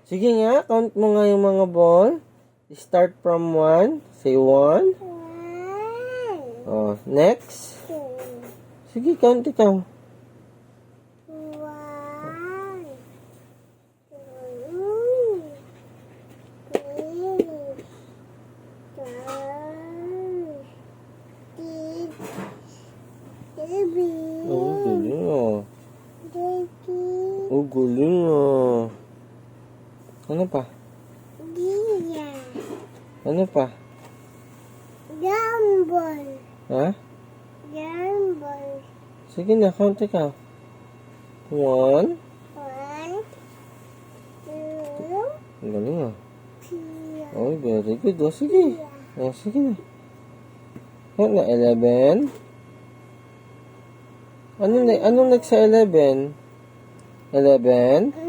Sige nga, count mo nga yung mga ball. Start from 1. Say 1. Oh, next. Sige, count ikaw. 1, 2, 3, 4, 5, 6, 7, 8, 9, 10, 11, 12, 13, 14, 15, 16, 17, 18, 19, 20, 21, 22, 23, 24, 25, 26, 27, 28, 29, 30. Oh, galing ah. Ano pa? Dia. Ano pa? Gamble. Ha? Gamble. Sige na, count ikaw. 1. 1, 2, Ang galing ah. 3, Oh, very good. Oh, sige. Oh, sige na. Count na, 11. Anong next sa 11? 11.